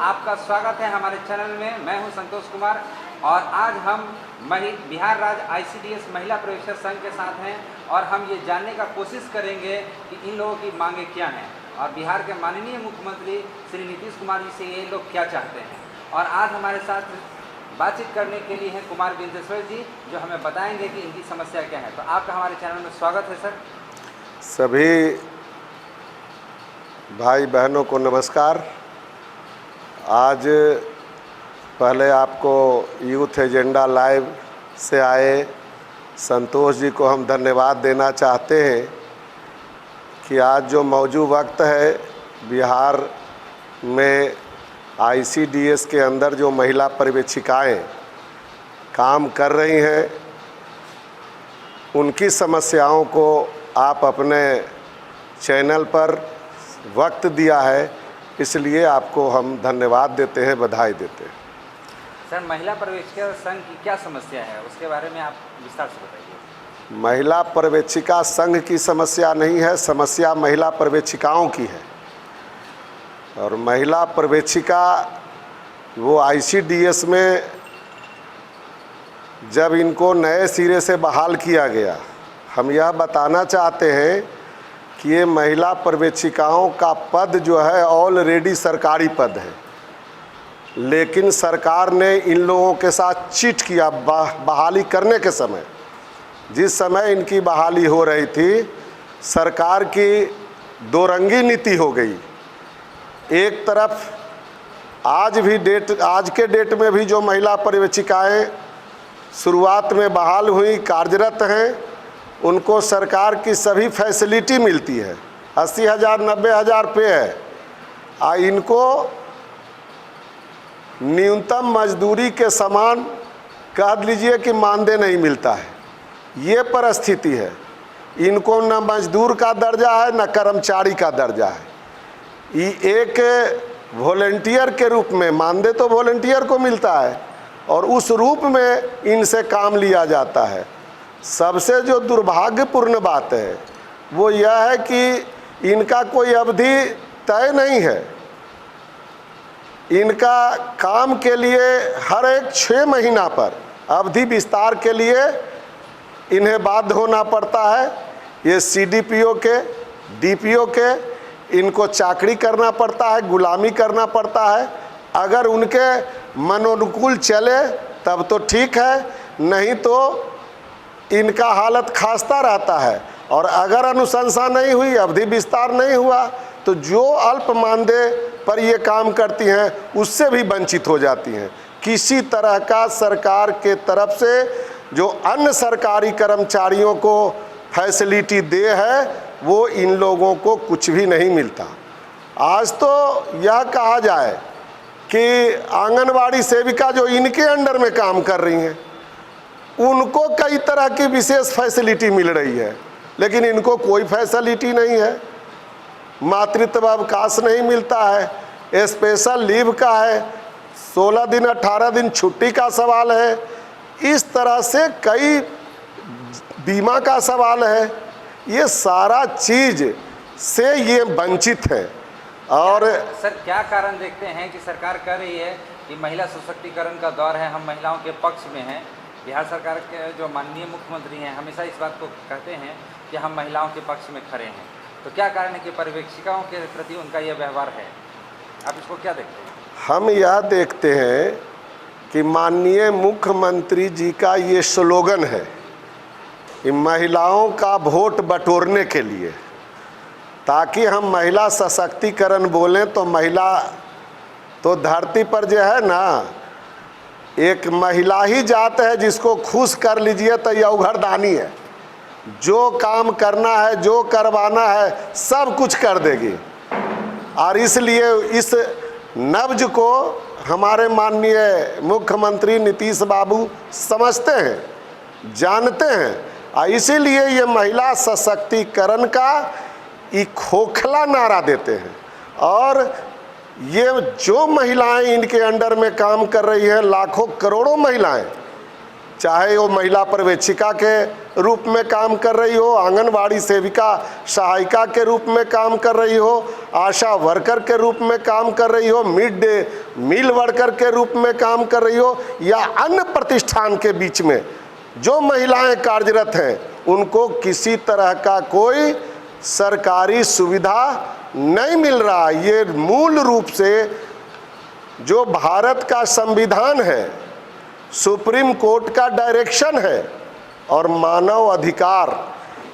आपका स्वागत है हमारे चैनल में। मैं हूं संतोष कुमार और आज हम बिहार राज्य ICDS महिला प्रवेशक संघ के साथ हैं और हम ये जानने का कोशिश करेंगे कि इन लोगों की मांगें क्या हैं और बिहार के माननीय मुख्यमंत्री श्री नीतीश कुमार जी से ये लोग क्या चाहते हैं। और आज हमारे साथ बातचीत करने के लिए हैं कुमार बिंदेश्वर जी, जो हमें बताएंगे कि इनकी समस्या क्या है। तो आपका हमारे चैनल में स्वागत है सर। सभी भाई बहनों को नमस्कार। आज पहले आपको यूथ एजेंडा लाइव से आए संतोष जी को हम धन्यवाद देना चाहते हैं कि आज जो मौजूद वक्त है बिहार में ICDS के अंदर जो महिला पर्यवेक्षिकाएँ काम कर रही हैं, उनकी समस्याओं को आप अपने चैनल पर वक्त दिया है, इसलिए आपको हम धन्यवाद देते हैं, बधाई देते हैं। सर, महिला पर्यवेक्षिका संघ की क्या समस्या है, उसके बारे में आप विस्तार से बताइए। महिला पर्यवेक्षिका संघ की समस्या नहीं है, समस्या महिला पर्यवेक्षिकाओं की है। और महिला पर्यवेक्षिका वो ICDS में जब इनको नए सिरे से बहाल किया गया, हम यह बताना चाहते हैं कि ये महिला पर्यवेक्षिकाओं का पद जो है ऑलरेडी सरकारी पद है, लेकिन सरकार ने इन लोगों के साथ चीट किया। बहाली करने के समय, जिस समय इनकी बहाली हो रही थी, सरकार की दोरंगी नीति हो गई। एक तरफ आज के डेट में भी जो महिला पर्यवेक्षिकाएँ शुरुआत में बहाल हुई, कार्यरत हैं, उनको सरकार की सभी फैसिलिटी मिलती है। 80,000 90,000 पे है। इनको न्यूनतम मजदूरी के समान कह लीजिए कि मानदेय नहीं मिलता है। ये परिस्थिति है। इनको न मजदूर का दर्जा है न कर्मचारी का दर्जा है। ये एक वॉलंटियर के रूप में, मानदेय तो वॉलंटियर को मिलता है और उस रूप में इनसे काम लिया जाता है। सबसे जो दुर्भाग्यपूर्ण बात है वो यह है कि इनका कोई अवधि तय नहीं है। इनका काम के लिए हर एक 6 महीना पर अवधि विस्तार के लिए इन्हें बाध्य होना पड़ता है। ये CDPO के, DPO के, इनको चाकरी करना पड़ता है, गुलामी करना पड़ता है। अगर उनके मनोनुकूल चले तब तो ठीक है, नहीं तो इनका हालत खास्ता रहता है। और अगर अनुशंसा नहीं हुई, अवधि विस्तार नहीं हुआ, तो जो अल्प मानदेय पर ये काम करती हैं उससे भी वंचित हो जाती हैं। किसी तरह का सरकार के तरफ से जो अन्य सरकारी कर्मचारियों को फैसिलिटी दे है, वो इन लोगों को कुछ भी नहीं मिलता। आज तो यह कहा जाए कि आंगनवाड़ी सेविका जो इनके अंडर में काम कर रही हैं, उनको कई तरह की विशेष फैसिलिटी मिल रही है, लेकिन इनको कोई फैसिलिटी नहीं है। मातृत्व अवकाश नहीं मिलता है, स्पेशल लीव का है, 16 दिन 18 दिन छुट्टी का सवाल है, इस तरह से कई बीमा का सवाल है। ये सारा चीज़ से ये वंचित है। और सर, क्या कारण देखते हैं कि सरकार कह रही है कि महिला सशक्तिकरण का दौर है, हम महिलाओं के पक्ष में हैं। बिहार सरकार के जो माननीय मुख्यमंत्री हैं हमेशा इस बात को कहते हैं कि हम महिलाओं के पक्ष में खड़े हैं, तो क्या कारण है कि पर्यवेक्षिकाओं के प्रति उनका यह व्यवहार है? आप इसको क्या देखते हैं? हम यह देखते हैं कि माननीय मुख्यमंत्री जी का ये स्लोगन है कि महिलाओं का वोट बटोरने के लिए, ताकि हम महिला सशक्तिकरण बोलें तो महिला तो धरती पर जो है ना, एक महिला ही जात है जिसको खुश कर लीजिए तो यह उघरदानी है। जो काम करना है, जो करवाना है, सब कुछ कर देगी। और इसलिए इस नब्ज को हमारे माननीय मुख्यमंत्री नीतीश बाबू समझते हैं, जानते हैं, और इसीलिए ये महिला सशक्तिकरण का ये खोखला नारा देते हैं। और ये जो महिलाएं इनके अंडर में काम कर रही हैं, लाखों करोड़ों महिलाएं, चाहे वो महिला पर्यवेक्षिका के रूप में काम कर रही हो, आंगनवाड़ी सेविका सहायिका के रूप में काम कर रही हो, आशा वर्कर के रूप में काम कर रही हो, मिड डे मील वर्कर के रूप में काम कर रही हो, या अन्य प्रतिष्ठान के बीच में जो महिलाएं कार्यरत हैं, उनको किसी तरह का कोई सरकारी सुविधा नहीं मिल रहा। ये मूल रूप से जो भारत का संविधान है, सुप्रीम कोर्ट का डायरेक्शन है और मानव अधिकार,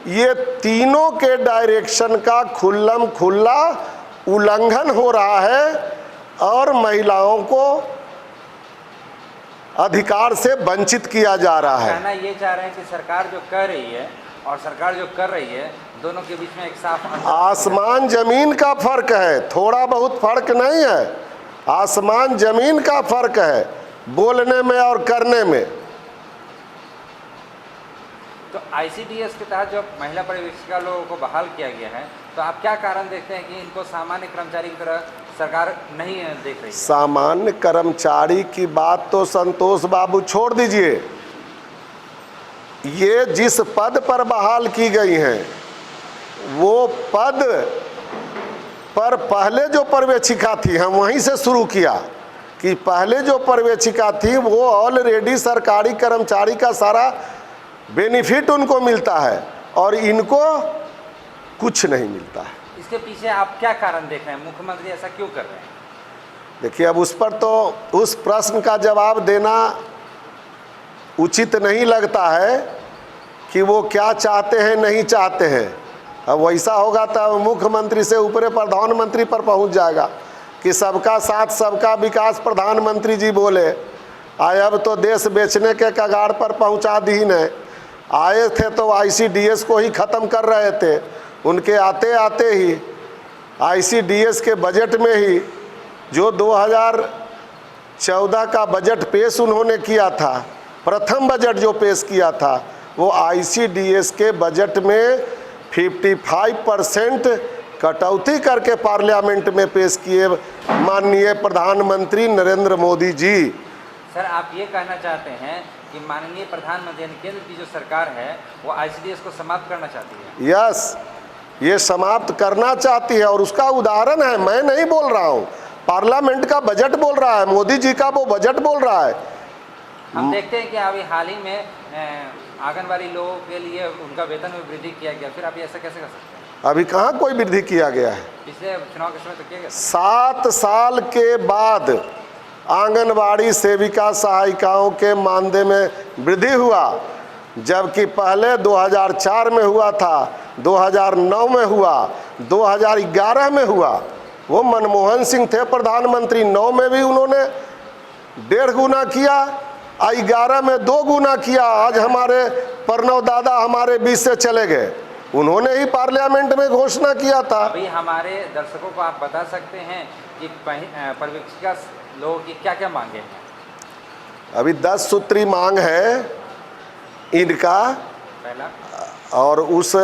ये तीनों के डायरेक्शन का खुल्लम खुल्ला उल्लंघन हो रहा है और महिलाओं को अधिकार से वंचित किया जा रहा है। कहना ये चाह रहे हैं कि सरकार जो कर रही है और सरकार जो कर रही है, दोनों के बीच में एक साफ आसमान जमीन का फर्क है, थोड़ा बहुत फर्क नहीं है, आसमान जमीन का फर्क है बोलने में और करने में। तो आईसीडीएस के तहत जो महिला पर्यवेक्षिका लोगों को बहाल किया गया है, तो आप क्या कारण देखते हैं कि इनको सामान्य कर्मचारी की तरह सरकार नहीं देख रही है? सामान्य कर्मचारी की बात तो संतोष बाबू छोड़ दीजिए, ये जिस पद पर बहाल की गई हैं, वो पद पर पहले जो पर्यवेक्षिका थी, हम वहीं से शुरू किया कि पहले जो पर्यवेक्षिका थी वो ऑलरेडी सरकारी कर्मचारी का सारा बेनिफिट उनको मिलता है और इनको कुछ नहीं मिलता है। इसके पीछे आप क्या कारण देख रहे हैं? मुख्यमंत्री ऐसा क्यों कर रहे हैं? देखिए, अब उस पर तो उस प्रश्न का जवाब देना उचित नहीं लगता है कि वो क्या चाहते हैं नहीं चाहते हैं। अब वैसा होगा तो मुख्यमंत्री से ऊपरे प्रधानमंत्री पर पहुंच जाएगा कि सबका साथ सबका विकास प्रधानमंत्री जी बोले, आए अब तो देश बेचने के कगार पर पहुंचा दी ने। आए थे तो आईसीडीएस को ही ख़त्म कर रहे थे, उनके आते आते ही आईसीडीएस के बजट में ही जो 2014 का बजट पेश उन्होंने किया था, प्रथम बजट जो पेश किया था, वो आईसीडीएस के बजट में 55% कटौती करके पार्लियामेंट में पेश किए माननीय प्रधानमंत्री नरेंद्र मोदी जी। सर, आप ये कहना चाहते हैं कि माननीय प्रधानमंत्री यानी केंद्र की जो सरकार है वो आईसीडीएस को समाप्त करना चाहती है? यस, ये समाप्त करना चाहती है और उसका उदाहरण है, मैं नहीं बोल रहा हूँ, पार्लियामेंट का बजट बोल रहा है, मोदी जी का वो बजट बोल रहा है। हम देखते हैं कि अभी हाल ही में आंगनबाड़ी लोगों के लिए उनका वेतन में वृद्धि किया गया, फिर आप ऐसा कैसे कर सकते हैं? अभी कहाँ कोई वृद्धि किया गया है? पिछले चुनाव के समय तो किया गया। 7 साल के बाद आंगनबाड़ी सेविका सहायिकाओं के मानदेय में वृद्धि हुआ, जबकि पहले 2004 में हुआ था, 2009 में हुआ, 2011 में हुआ। वो मनमोहन सिंह थे प्रधानमंत्री, 9 में भी उन्होंने 1.5 गुना किया, 11 में 2 गुना किया। आज हमारे प्रणव दादा हमारे बीच से चले गए, उन्होंने ही पार्लियामेंट में घोषणा किया था। अभी हमारे दर्शकों को आप बता सकते हैं कि पर्यवेक्षिका लोगों की क्या क्या मांगे हैं? अभी 10 सूत्री मांग है इनका, पहला, और उस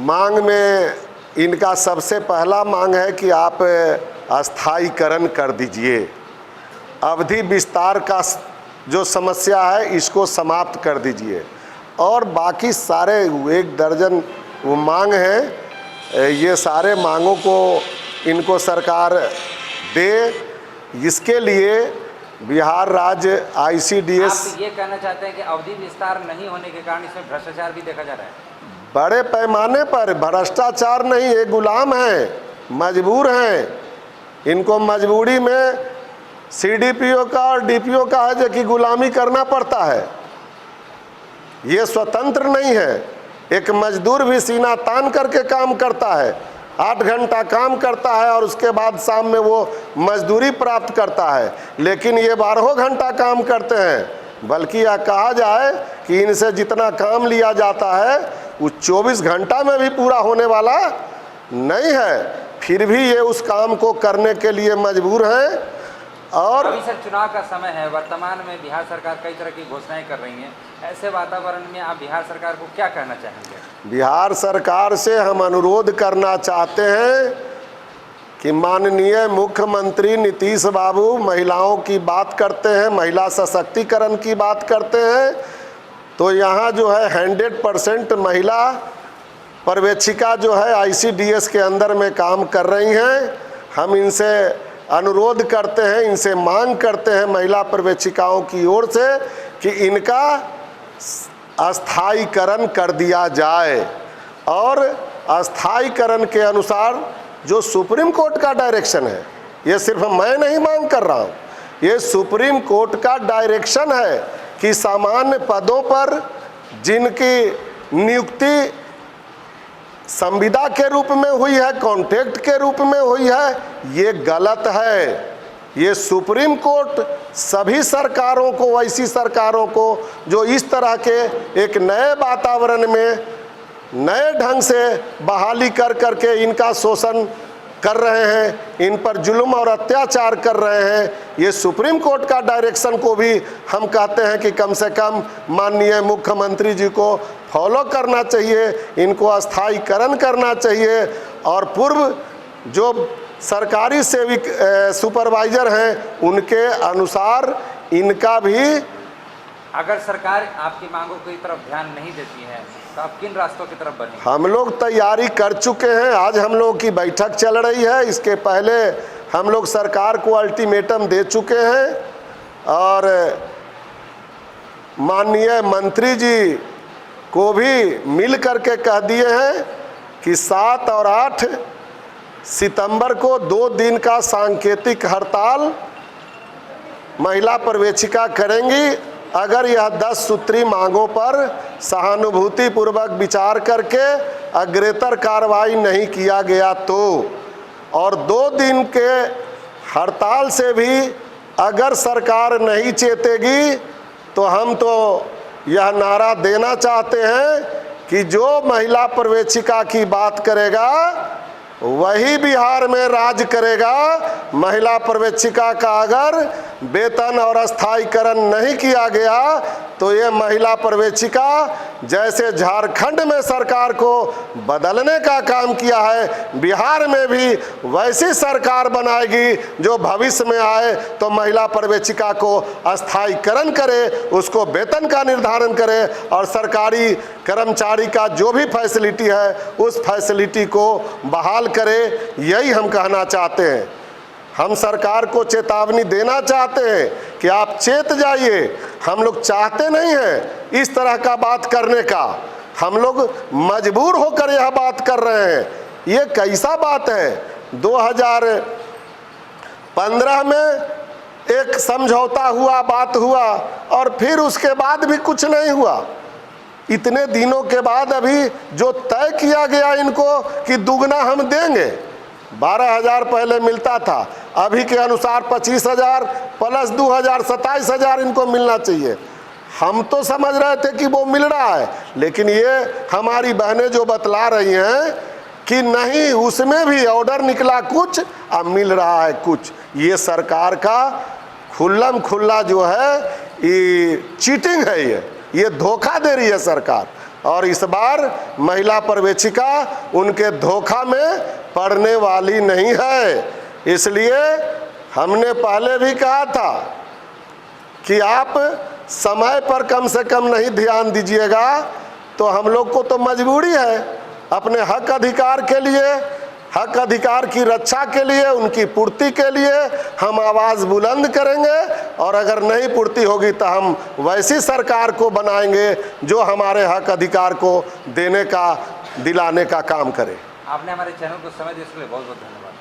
मांग में इनका सबसे पहला मांग है कि आप अस्थायीकरण कर दीजिए, अवधि विस्तार का जो समस्या है इसको समाप्त कर दीजिए, और बाकी सारे 1 दर्जन वो मांग हैं, ये सारे मांगों को इनको सरकार दे। इसके लिए बिहार राज्य आईसीडीएस, आप ये कहना चाहते हैं कि अवधि विस्तार नहीं होने के कारण इसमें भ्रष्टाचार भी देखा जा रहा है? बड़े पैमाने पर भ्रष्टाचार नहीं, ये गुलाम हैं, मजबूर हैं, इनको मजबूरी में सीडीपीओ का और डीपीओ का है जो कि गुलामी करना पड़ता है। ये स्वतंत्र नहीं है, एक मजदूर भी सीना तान करके काम करता है, 8 घंटा काम करता है और उसके बाद शाम में वो मजदूरी प्राप्त करता है, लेकिन ये 12 घंटा काम करते हैं। बल्कि यह कहा जाए कि इनसे जितना काम लिया जाता है वो 24 घंटा में भी पूरा होने वाला नहीं है, फिर भी ये उस काम को करने के लिए मजबूर हैं। और अभी सर चुनाव का समय है, वर्तमान में बिहार सरकार कई तरह की घोषणाएं कर रही है, ऐसे वातावरण में आप बिहार सरकार को क्या कहना चाहेंगे? बिहार सरकार से हम अनुरोध करना चाहते हैं कि माननीय मुख्यमंत्री नीतीश बाबू महिलाओं की बात करते हैं, महिला सशक्तिकरण की बात करते हैं, तो यहाँ जो है 100% महिला पर्यवेक्षिका जो है ICDS के अंदर में काम कर रही हैं। हम इनसे अनुरोध करते हैं, इनसे मांग करते हैं महिला पर्यवेक्षिकाओं की ओर से कि इनका अस्थायीकरण कर दिया जाए। और अस्थायीकरण के अनुसार जो सुप्रीम कोर्ट का डायरेक्शन है, ये सिर्फ मैं नहीं मांग कर रहा हूँ, ये सुप्रीम कोर्ट का डायरेक्शन है कि सामान्य पदों पर जिनकी नियुक्ति संविदा के रूप में हुई है, कॉन्ट्रैक्ट के रूप में हुई है, ये गलत है। ये सुप्रीम कोर्ट सभी सरकारों को, वैसी सरकारों को जो इस तरह के एक नए वातावरण में नए ढंग से बहाली कर करके इनका शोषण कर रहे हैं, इन पर जुल्म और अत्याचार कर रहे हैं, ये सुप्रीम कोर्ट का डायरेक्शन को भी हम कहते हैं कि कम से कम माननीय मुख्यमंत्री जी को फॉलो करना चाहिए, इनको अस्थायीकरण करना चाहिए। और पूर्व जो सरकारी सेविक सुपरवाइजर हैं उनके अनुसार इनका भी। अगर सरकार आपकी मांगों की तरफ ध्यान नहीं देती है तो आप किन रास्तों की तरफ बढ़ेंगे? हम लोग तैयारी कर चुके हैं, आज हम लोग की बैठक चल रही है, इसके पहले हम लोग सरकार को अल्टीमेटम दे चुके हैं और माननीय मंत्री जी को भी मिल करके कह दिए हैं कि 7 और 8 सितंबर को 2 दिन का सांकेतिक हड़ताल महिला पर्यवेक्षिका करेंगी। अगर यह 10 सूत्री मांगों पर सहानुभूति पूर्वक विचार करके अग्रेतर कार्रवाई नहीं किया गया तो, और 2 दिन के हड़ताल से भी अगर सरकार नहीं चेतेगी तो हम तो यह नारा देना चाहते हैं कि जो महिला पर्यवेक्षिका की बात करेगा वही बिहार में राज करेगा। महिला पर्यवेक्षिका का अगर वेतन और अस्थायीकरण नहीं किया गया तो ये महिला पर्यवेक्षिका जैसे झारखंड में सरकार को बदलने का काम किया है, बिहार में भी वैसी सरकार बनाएगी जो भविष्य में आए तो महिला पर्यवेक्षिका को अस्थायीकरण करे, उसको वेतन का निर्धारण करे और सरकारी कर्मचारी का जो भी फैसिलिटी है उस फैसिलिटी को बहाल करे। यही हम कहना चाहते हैं। हम सरकार को चेतावनी देना चाहते हैं कि आप चेत जाइए। हम लोग चाहते नहीं हैं इस तरह का बात करने का, हम लोग मजबूर होकर यह बात कर रहे हैं। ये कैसा बात है? 2015 में एक समझौता हुआ, बात हुआ और फिर उसके बाद भी कुछ नहीं हुआ। इतने दिनों के बाद अभी जो तय किया गया इनको कि दुगना हम देंगे, 12,000 पहले मिलता था, अभी के अनुसार 25,000 प्लस 2,000 27,000 इनको मिलना चाहिए। हम तो समझ रहे थे कि वो मिल रहा है, लेकिन ये हमारी बहनें जो बतला रही हैं कि नहीं, उसमें भी ऑर्डर निकला कुछ अब मिल रहा है कुछ। ये सरकार का खुल्लम खुल्ला जो है ये चीटिंग है, ये धोखा दे रही है सरकार। और इस बार महिला पर्यवेक्षिका उनके धोखा में पड़ने वाली नहीं है। इसलिए हमने पहले भी कहा था कि आप समय पर कम से कम नहीं ध्यान दीजिएगा तो हम लोग को तो मजबूरी है अपने हक अधिकार के लिए, हक अधिकार की रक्षा के लिए, उनकी पूर्ति के लिए हम आवाज़ बुलंद करेंगे। और अगर नहीं पूर्ति होगी तो हम वैसी सरकार को बनाएंगे जो हमारे हक अधिकार को देने का, दिलाने का काम करे। आपने हमारे चैनल को समय दिए इसके लिए बहुत बहुत धन्यवाद।